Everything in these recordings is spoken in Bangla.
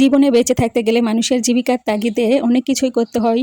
জীবনে বেঁচে থাকতে গেলে মানুষের জীবিকার তাগিদে অনেক কিছুই করতে হয়।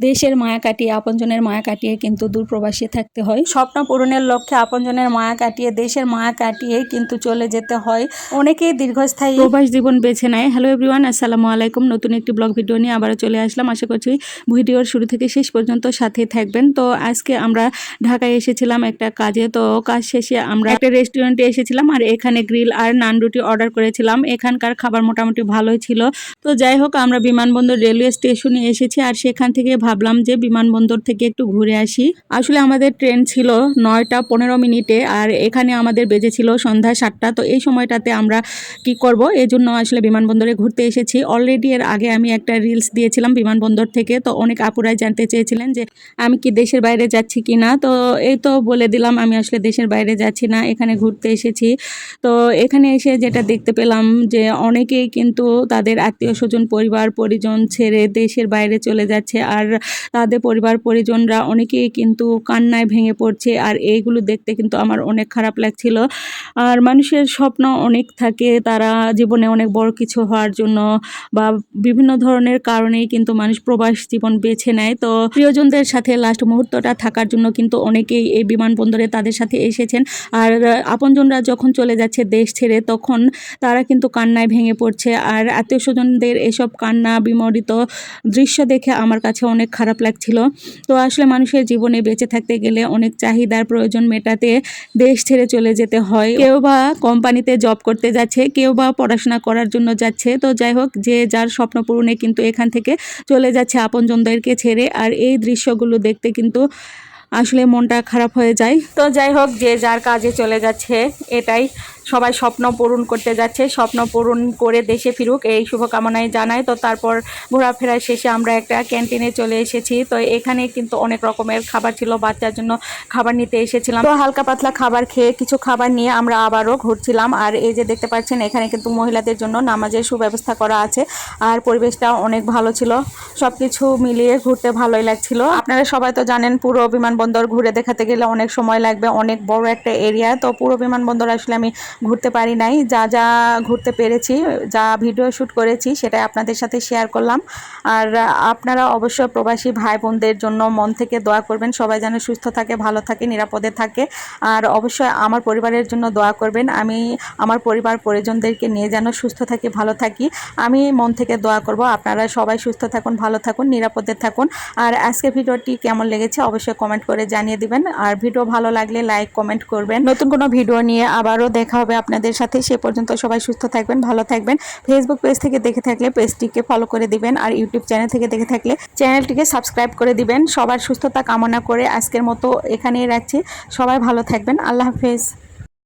দেশের মায়া কাটিয়ে আপনজনের মায়া কাটিয়ে কিন্তু দূরপ্রবাসে থাকতে হয়। স্বপ্ন পূরণের লক্ষ্যে আপনজনের মায়া কাটিয়ে দেশের মায়া কাটিয়ে কিন্তু চলে যেতে হয়। অনেকেই দীর্ঘস্থায়ী প্রবাস জীবন বেছে নেয়। হ্যালো এভরিওয়ান, আসসালামু আলাইকুম। নতুন একটি ব্লগ ভিডিও নিয়ে আবারও চলে আসলাম। আশা করছি ভিডিওর শুরু থেকে শেষ পর্যন্ত সাথে থাকবেন। তো আজকে আমরা ঢাকায় এসেছিলাম একটা কাজে। তো কাজ শেষে আমরা একটা রেস্টুরেন্টে এসেছিলাম আর এখানে গ্রিল আর নান রুটি অর্ডার করেছিলাম। এখানকার খাবার মোটামুটি ভালোই ছিল। তো যাই হোক, আমরা বিমানবন্দর রেলওয়ে স্টেশনে এসেছি আর সেখান থেকে ভাবলাম যে বিমানবন্দর থেকে একটু ঘুরে আসি। আসলে আমাদের ট্রেন ছিল 9টা 15 মিনিটে আর এখানে আমাদের বেজেছিল সন্ধ্যা 7টা। তো এই সময়টাতে আমরা কি করব, এই জন্য আসলে বিমানবন্দরে ঘুরতে এসেছি। অলরেডি এর আগে আমি একটা রিলস দিয়েছিলাম বিমানবন্দর থেকে। তো অনেক আপুরাই জানতে চেয়েছিলেন যে আমি কি দেশের বাইরে যাচ্ছি কি না। তো এই তো বলে দিলাম আমি আসলে দেশের বাইরে যাচ্ছি না, এখানে ঘুরতে এসেছি। তো এখানে এসে যেটা দেখতে পেলাম যে অনেকেই কিন্তু তাদের আত্মীয় স্বজন পরিবার পরিজন ছেড়ে দেশের বাইরে চলে যাচ্ছে আর তাদের পরিবার পরিজনরা অনেকেই কিন্তু কান্নায় ভেঙে পড়ছে। আর এইগুলো দেখতে কিন্তু আমার অনেক খারাপ লাগছিল। আর মানুষের স্বপ্ন অনেক থাকে, তারা জীবনে অনেক বড় কিছু হওয়ার জন্য বা বিভিন্ন ধরনের কারণেই কিন্তু মানুষ প্রবাস জীবন বেছে নেয়। তো প্রিয়জনদের সাথে লাস্ট মুহূর্তটা থাকার জন্য কিন্তু অনেকেই এই বিমানবন্দরে তাদের সাথে এসেছেন। আর আপনজনরা যখন চলে যাচ্ছে দেশ ছেড়ে তখন তারা কিন্তু কান্নায় ভেঙে পড়ছে। আর আত্মীয় স্বজনদের এসব কান্না বিমোহিত দৃশ্য দেখে আমার কাছে অনেক খারাপ লাগছিল। তো আসলে মানুষের জীবনে বেঁচে থাকতে গেলে অনেক চাহিদার প্রয়োজন মেটাতে দেশ ছেড়ে চলে যেতে হয়। কেউ বা কোম্পানিতে জব করতে যাচ্ছে, কেউ বা পড়াশোনা করার জন্য যাচ্ছে। তো যাই হোক, যে যার স্বপ্ন পূরণে কিন্তু এখান থেকে চলে যাচ্ছে আপনজনদেরকে ছেড়ে। আর এই দৃশ্যগুলো দেখতে কিন্তু আসলে মনটা খারাপ হয়ে যায়। তো যাই হোক, যে যার কাজে চলে যাচ্ছে, এটাই সবাই স্বপ্ন পূরণ করতে যাচ্ছে। স্বপ্ন পূরণ করে দেশে ফিরুক এই শুভকামনাই জানাই। তো তারপর ঘোরাফেরা শেষে আমরা একটা ক্যান্টিনে চলে এসেছি। তো এখানে কিন্তু অনেক রকমের খাবার ছিল, বাচ্চার জন্য খাবার নিতে এসেছিলাম। তো হালকা পাতলা খাবার খেয়ে কিছু খাবার নিয়ে আমরা আবারও ঘুরছিলাম। আর এই যে দেখতে পাচ্ছেন এখানে কিন্তু মহিলাদের জন্য নামাজের সুব্যবস্থা করা আছে আর পরিবেশটা অনেক ভালো ছিল। সব কিছু মিলিয়ে ঘুরতে ভালোই লাগছিল। আপনারা সবাই তো জানেন পুরো বিমানবন্দর ঘুরে দেখাতে গেলে অনেক সময় লাগবে, অনেক বড় একটা এরিয়া। তো পুরো বিমানবন্দর আসলে আমি ঘুরতে পারি নাই। যা যা ঘুরতে পেরেছি, যা ভিডিও শ্যুট করেছি সেটাই আপনাদের সাথে শেয়ার করলাম। আর আপনারা অবশ্যই প্রবাসী ভাই বোনদের জন্য মন থেকে দোয়া করবেন, সবাই যেন সুস্থ থাকে, ভালো থাকে, নিরাপদে থাকে। আর অবশ্যই আমার পরিবারের জন্য দোয়া করবেন, আমি আমার পরিবার পরিজনদেরকে নিয়ে যেন সুস্থ থাকি, ভালো থাকি। আমি মন থেকে দোয়া করব আপনারা সবাই সুস্থ থাকুন, ভালো থাকুন, নিরাপদে থাকুন। আর আজকে ভিডিওটি কেমন লেগেছে অবশ্যই কমেন্ট করে জানিয়ে দিবেন। আর ভিডিও ভালো লাগলে লাইক কমেন্ট করবেন। নতুন কোনো ভিডিও নিয়ে আবারও দেখা হবে আপনাদের সাথে। সে পর্যন্ত সবাই সুস্থ থাকবেন, ভালো থাকবেন। ফেসবুক পেজ থেকে দেখে থাকলে পেজটিকে ফলো করে দিবেন আর ইউটিউব চ্যানেল থেকে দেখে থাকলে চ্যানেলটিকে সাবস্ক্রাইব করে দিবেন। সবার সুস্থতা কামনা করে আজকের মতো এখানেই রাখছি। সবাই ভালো থাকবেন। আল্লাহ হাফেজ।